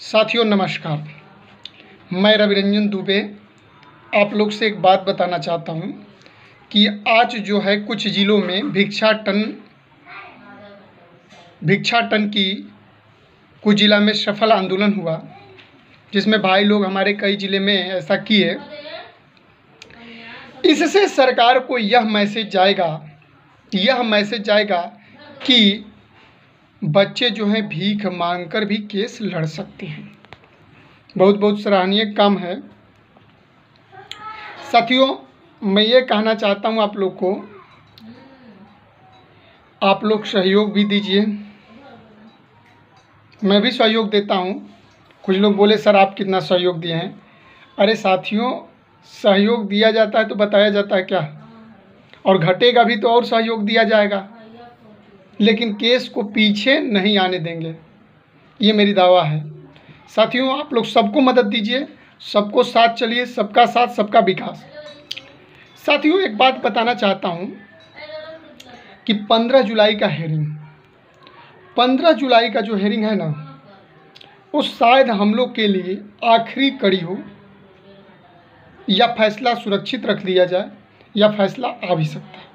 साथियों नमस्कार। मैं रविरंजन दुबे आप लोग से एक बात बताना चाहता हूं कि आज जो है कुछ ज़िलों में भिक्षाटन की कुछ ज़िला में सफल आंदोलन हुआ, जिसमें भाई लोग हमारे कई ज़िले में ऐसा किए। इससे सरकार को यह मैसेज जाएगा कि बच्चे जो हैं भीख मांगकर भी केस लड़ सकते हैं। बहुत सराहनीय काम है। साथियों, मैं ये कहना चाहता हूँ आप लोग को, आप लोग सहयोग भी दीजिए। मैं भी सहयोग देता हूँ। कुछ लोग बोले सर आप कितना सहयोग दिए हैं। अरे साथियों, सहयोग दिया जाता है तो बताया जाता है क्या, और घटेगा भी तो और सहयोग दिया जाएगा, लेकिन केस को पीछे नहीं आने देंगे, ये मेरी दावा है। साथियों, आप लोग सबको मदद दीजिए, सबको साथ चलिए, सबका साथ सबका विकास। साथियों, एक बात बताना चाहता हूँ कि 15 जुलाई का हेयरिंग, 15 जुलाई का जो हेयरिंग है ना, वो शायद हम लोग के लिए आखिरी कड़ी हो, या फैसला सुरक्षित रख दिया जाए या फैसला आ भी सकता है,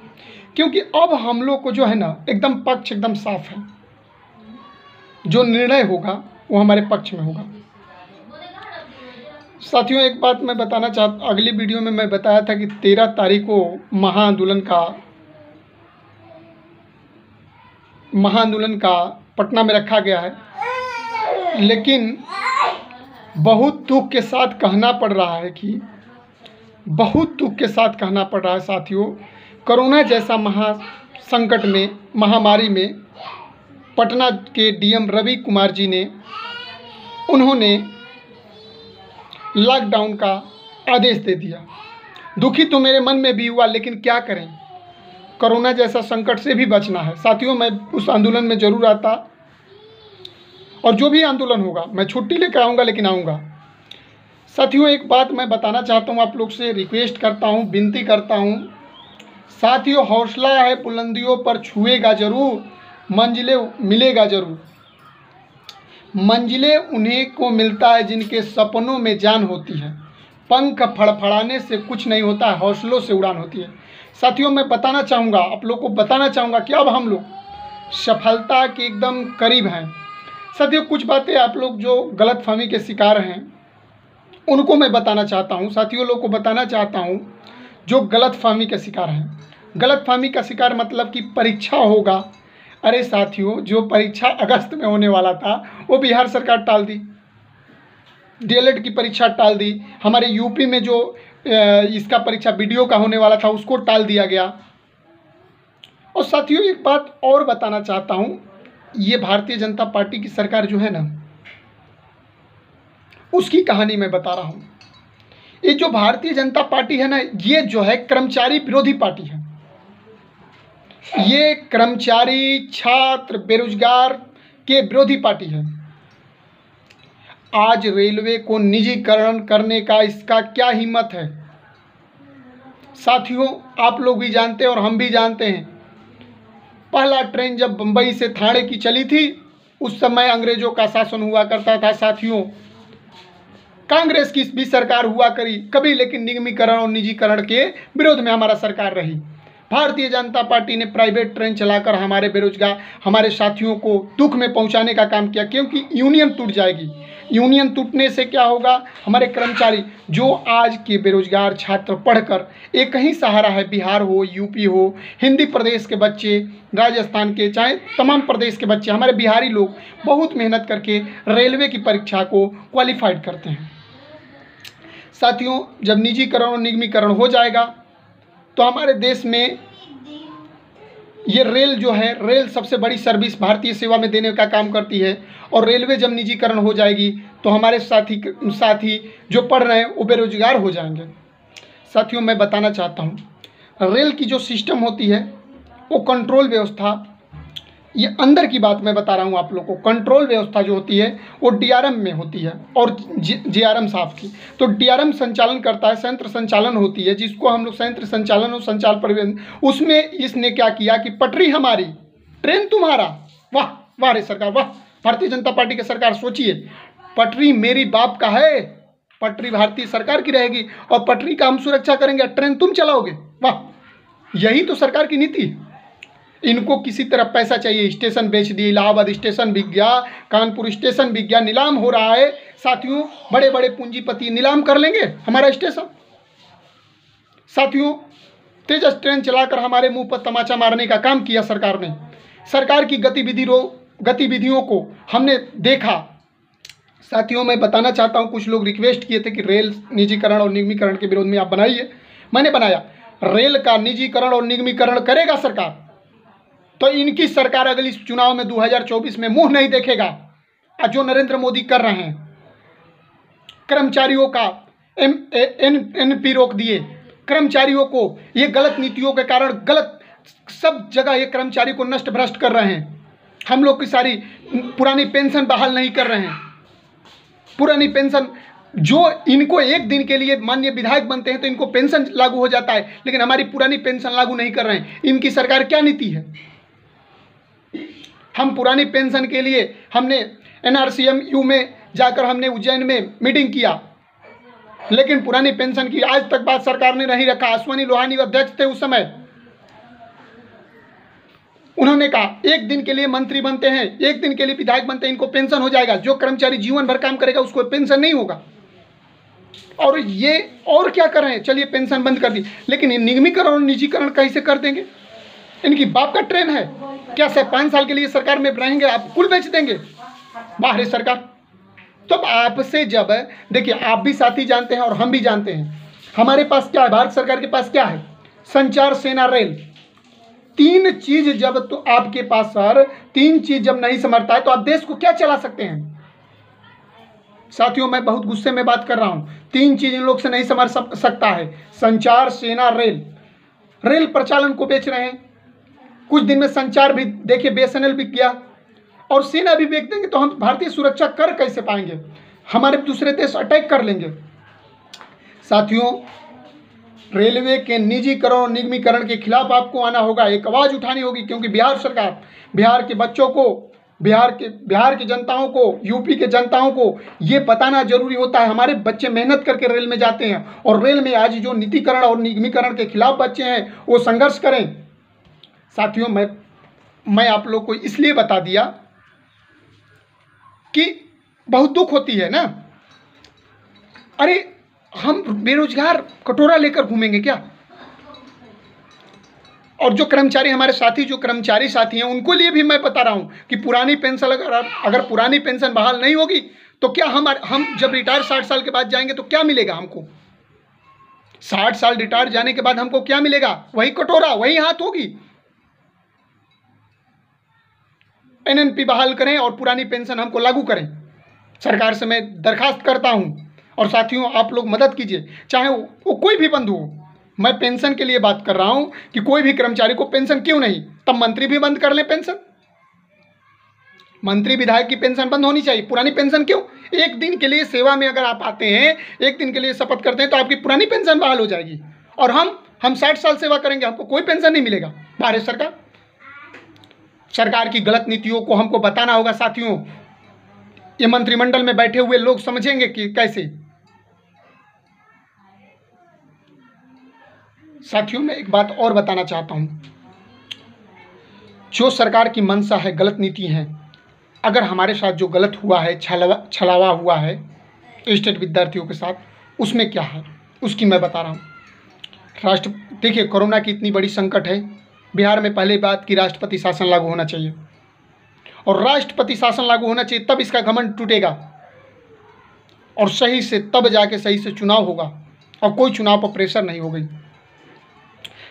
क्योंकि अब हम लोग को जो है ना एकदम पक्ष एकदम साफ है। जो निर्णय होगा वो हमारे पक्ष में होगा। साथियों, एक बात मैं बताना चाहता, अगली वीडियो में मैं बताया था कि 13 तारीख को महाआंदोलन का पटना में रखा गया है, लेकिन बहुत दुख के साथ कहना पड़ रहा है साथियों, कोरोना जैसा महासंकट में, महामारी में पटना के डीएम रवि कुमार जी ने उन्होंने लॉकडाउन का आदेश दे दिया। दुखी तो मेरे मन में भी हुआ, लेकिन क्या करें, कोरोना जैसा संकट से भी बचना है। साथियों, मैं उस आंदोलन में ज़रूर आता, और जो भी आंदोलन होगा मैं छुट्टी लेकर आऊँगा, लेकिन आऊँगा। साथियों, एक बात मैं बताना चाहता हूँ, आप लोग से रिक्वेस्ट करता हूँ, विनती करता हूँ। साथियों, हौसला है बुलंदियों पर छुएगा ज़रूर, मंजिलें मिलेगा ज़रूर। मंजिलें उन्हें को मिलता है जिनके सपनों में जान होती है। पंख फड़फड़ाने से कुछ नहीं होता है, हौसलों से उड़ान होती है। साथियों, मैं बताना चाहूँगा, आप लोग को बताना चाहूँगा कि अब हम लोग सफलता के एकदम करीब हैं। साथियों, कुछ बातें आप लोग जो गलतफहमी के शिकार हैं उनको मैं बताना चाहता हूँ। साथियों, लोग को बताना चाहता हूँ जो गलतफहमी के शिकार हैं। गलतफहमी का शिकार मतलब कि परीक्षा होगा। अरे साथियों, जो परीक्षा अगस्त में होने वाला था वो बिहार सरकार टाल दी, डीएलएड की परीक्षा टाल दी। हमारे यूपी में जो इसका परीक्षा बीडीओ का होने वाला था उसको टाल दिया गया। और साथियों, एक बात और बताना चाहता हूँ, ये भारतीय जनता पार्टी की सरकार जो है ना, उसकी कहानी मैं बता रहा हूँ। ये जो भारतीय जनता पार्टी है ना, ये जो है कर्मचारी विरोधी पार्टी है। ये कर्मचारी, छात्र, बेरोजगार के विरोधी पार्टी है। आज रेलवे को निजीकरण करने का इसका क्या हिम्मत है। साथियों, आप लोग भी जानते हैं और हम भी जानते हैं, पहला ट्रेन जब बंबई से ठाणे की चली थी, उस समय अंग्रेजों का शासन हुआ करता था। साथियों, कांग्रेस की भी सरकार हुआ कभी, लेकिन निगमीकरण और निजीकरण के विरोध में हमारा सरकार रही। भारतीय जनता पार्टी ने प्राइवेट ट्रेन चलाकर हमारे बेरोजगार, हमारे साथियों को दुख में पहुंचाने का काम किया, क्योंकि यूनियन टूट जाएगी। यूनियन टूटने से क्या होगा, हमारे कर्मचारी जो आज के बेरोजगार छात्र पढ़कर एक ही सहारा है, बिहार हो, यूपी हो, हिंदी प्रदेश के बच्चे, राजस्थान के, चाहे तमाम प्रदेश के बच्चे, हमारे बिहारी लोग बहुत मेहनत करके रेलवे की परीक्षा को क्वालिफाइड करते हैं। साथियों, जब निजीकरण और निगमीकरण हो जाएगा तो हमारे देश में ये रेल जो है, रेल सबसे बड़ी सर्विस भारतीय सेवा में देने का काम करती है। और रेलवे जब निजीकरण हो जाएगी तो हमारे साथी जो पढ़ रहे हैं वो बेरोजगार हो जाएंगे। साथियों, मैं बताना चाहता हूँ, रेल की जो सिस्टम होती है वो कंट्रोल व्यवस्था, ये अंदर की बात मैं बता रहा हूँ आप लोग को। कंट्रोल व्यवस्था जो होती है वो डीआरएम में होती है, और जीआरएम साहब की। तो डीआरएम संचालन करता है, संयंत्र संचालन होती है, जिसको हम लोग संयंत्र संचालन और संचाल परिवहन। उसमें इसने क्या किया कि पटरी हमारी, ट्रेन तुम्हारा। वाह वाह रे सरकार, वाह भारतीय जनता पार्टी की सरकार। सोचिए, पटरी मेरी बाप का है, पटरी भारतीय सरकार की रहेगी और पटरी का हम सुरक्षा करेंगे, ट्रेन तुम चलाओगे। वाह, यही तो सरकार की नीति है। इनको किसी तरह पैसा चाहिए, स्टेशन बेच दिए, इलाहाबाद स्टेशन बिक गया, कानपुर स्टेशन बिक गया, नीलाम हो रहा है साथियों, बड़े बड़े पूंजीपति नीलाम कर लेंगे हमारा स्टेशन। साथियों, तेजस ट्रेन चलाकर हमारे मुंह पर तमाचा मारने का काम किया सरकार ने। सरकार की गतिविधियों को हमने देखा। साथियों, मैं बताना चाहता हूं, कुछ लोग रिक्वेस्ट किए थे कि रेल निजीकरण और निगमीकरण के विरोध में आप बनाइए, मैंने बनाया। रेल का निजीकरण और निगमीकरण करेगा सरकार तो इनकी सरकार अगली चुनाव में 2024 में मुंह नहीं देखेगा। जो नरेंद्र मोदी कर रहे हैं, कर्मचारियों का एनपी रोक दिए, कर्मचारियों को ये गलत नीतियों के कारण गलत सब जगह ये कर्मचारी को नष्ट भ्रष्ट कर रहे हैं। हम लोग की सारी पुरानी पेंशन बहाल नहीं कर रहे हैं। पुरानी पेंशन जो इनको एक दिन के लिए माननीय विधायक बनते हैं तो इनको पेंशन लागू हो जाता है, लेकिन हमारी पुरानी पेंशन लागू नहीं कर रहे हैं। इनकी सरकार क्या नीति है? हम पुरानी पेंशन के लिए हमने NRCMU में जाकर हमने उज्जैन में मीटिंग किया, लेकिन पुरानी पेंशन की आज तक बात सरकार ने नहीं रखा। अश्वनी लोहानी अध्यक्ष थे उस समय, उन्होंने कहा एक दिन के लिए मंत्री बनते हैं, एक दिन के लिए विधायक बनते हैं, इनको पेंशन हो जाएगा। जो कर्मचारी जीवन भर काम करेगा उसको पेंशन नहीं होगा। और ये और क्या कर रहे हैं? चलिए पेंशन बंद कर दी, लेकिन ये निगमीकरण और निजीकरण कैसे कर देंगे? इनकी बाप का ट्रेन है क्या? 5 साल के लिए सरकार में रहेंगे, आप कुल बेच देंगे बाहरी सरकार। तो आपसे जब देखिए, आप भी साथी जानते हैं और हम भी जानते हैं हमारे पास क्या है, भारत सरकार के पास क्या है? संचार, सेना, रेल। 3 चीज जब तो आपके पास सर 3 चीज जब नहीं समझता है तो आप देश को क्या चला सकते हैं? साथियों, मैं बहुत गुस्से में बात कर रहा हूं। 3 चीज इन लोग से नहीं समझ सकता है, संचार, सेना, रेल। रेल प्रचालन को बेच रहे हैं। कुछ दिन में संचार भी देखिए BSNL बिक गया और सेना भी बेच देंगे तो हम भारतीय सुरक्षा कर कैसे पाएंगे? हमारे दूसरे देश अटैक कर लेंगे। साथियों, रेलवे के निजीकरण और निगमीकरण के खिलाफ आपको आना होगा, एक आवाज उठानी होगी, क्योंकि बिहार सरकार, बिहार के बच्चों को, बिहार की जनताओं को, यूपी के जनताओं को ये बताना जरूरी होता है। हमारे बच्चे मेहनत करके रेल में जाते हैं और रेल में आज जो निजीकरण और निगमीकरण के खिलाफ बच्चे हैं वो संघर्ष करें। साथियों, मैं आप लोग को इसलिए बता दिया कि बहुत दुख होती है ना। अरे हम बेरोजगार कटोरा लेकर घूमेंगे क्या? और जो कर्मचारी हमारे साथी, जो कर्मचारी साथी हैं, उनको लिए भी मैं बता रहा हूं कि पुरानी पेंशन अगर पुरानी पेंशन बहाल नहीं होगी तो क्या हम जब रिटायर 60 साल के बाद जाएंगे तो क्या मिलेगा हमको? 60 साल रिटायर जाने के बाद हमको क्या मिलेगा? वही कटोरा, वही हाथ होगी। NNP बहाल करें और पुरानी पेंशन हमको लागू करें। सरकार से मैं दरखास्त करता हूं। और साथियों, आप लोग मदद कीजिए, चाहे वो कोई भी बंद हो। मैं पेंशन के लिए बात कर रहा हूं कि कोई भी कर्मचारी को पेंशन क्यों नहीं? तब मंत्री भी बंद कर लें पेंशन। मंत्री विधायक की पेंशन बंद होनी चाहिए, पुरानी पेंशन क्यों? एक दिन के लिए सेवा में अगर आप आते हैं, एक दिन के लिए शपथ करते हैं तो आपकी पुरानी पेंशन बहाल हो जाएगी। और हम 60 साल सेवा करेंगे, हमको कोई पेंशन नहीं मिलेगा। भारत सरकार की गलत नीतियों को हमको बताना होगा। साथियों, ये मंत्रिमंडल में बैठे हुए लोग समझेंगे कि कैसे। साथियों, मैं एक बात और बताना चाहता हूं, जो सरकार की मंशा है, गलत नीति है, अगर हमारे साथ जो गलत हुआ है, छलावा हुआ है स्टेट विद्यार्थियों के साथ, उसमें क्या है उसकी मैं बता रहा हूं। देखिए, कोरोना की इतनी बड़ी संकट है, बिहार में पहले बात की राष्ट्रपति शासन लागू होना चाहिए, और राष्ट्रपति शासन लागू होना चाहिए, तब इसका घमंड टूटेगा और सही से तब जाके सही से चुनाव होगा और कोई चुनाव पर प्रेशर नहीं होगी।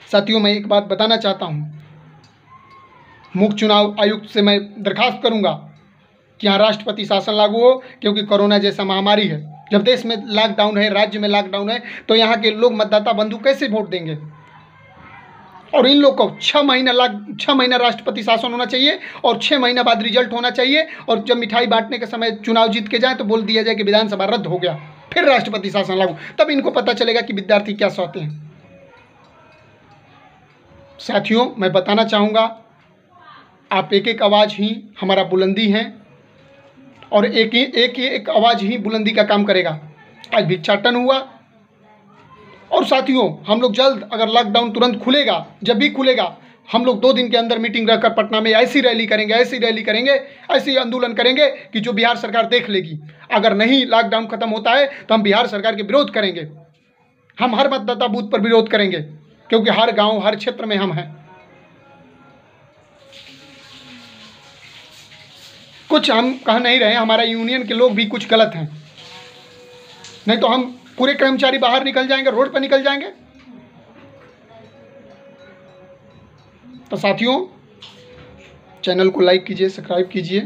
साथियों, मैं एक बात बताना चाहता हूं, मुख्य चुनाव आयुक्त से मैं दरखास्त करूंगा कि यहाँ राष्ट्रपति शासन लागू हो, क्योंकि कोरोना जैसा महामारी है। जब देश में लॉकडाउन है, राज्य में लॉकडाउन है, तो यहाँ के लोग मतदाता बंधु कैसे वोट देंगे? और इन लोग को 6 महीना राष्ट्रपति शासन होना चाहिए और 6 महीना बाद रिजल्ट होना चाहिए। और जब मिठाई बांटने के समय चुनाव जीत के जाए तो बोल दिया जाए कि विधानसभा रद्द हो गया, फिर राष्ट्रपति शासन लागू। तब इनको पता चलेगा कि विद्यार्थी क्या चाहते हैं। साथियों, मैं बताना चाहूँगा, आप एक एक आवाज़ ही हमारा बुलंदी है और एक आवाज़ ही बुलंदी का काम करेगा। आज भिक्षाटन हुआ। और साथियों, हम लोग जल्द, अगर लॉकडाउन तुरंत खुलेगा, जब भी खुलेगा, हम लोग 2 दिन के अंदर मीटिंग रखकर पटना में ऐसी रैली करेंगे, ऐसी आंदोलन करेंगे कि जो बिहार सरकार देख लेगी। अगर नहीं लॉकडाउन खत्म होता है तो हम बिहार सरकार के विरोध करेंगे। हम हर मतदाता बूथ पर विरोध करेंगे, क्योंकि हर गांव, हर क्षेत्र में हम हैं। कुछ हम कह नहीं रहे, हमारा यूनियन के लोग भी कुछ गलत हैं, नहीं तो हम पूरे कर्मचारी बाहर निकल जाएंगे, रोड पर निकल जाएंगे। तो साथियों, चैनल को लाइक कीजिए, सब्सक्राइब कीजिए।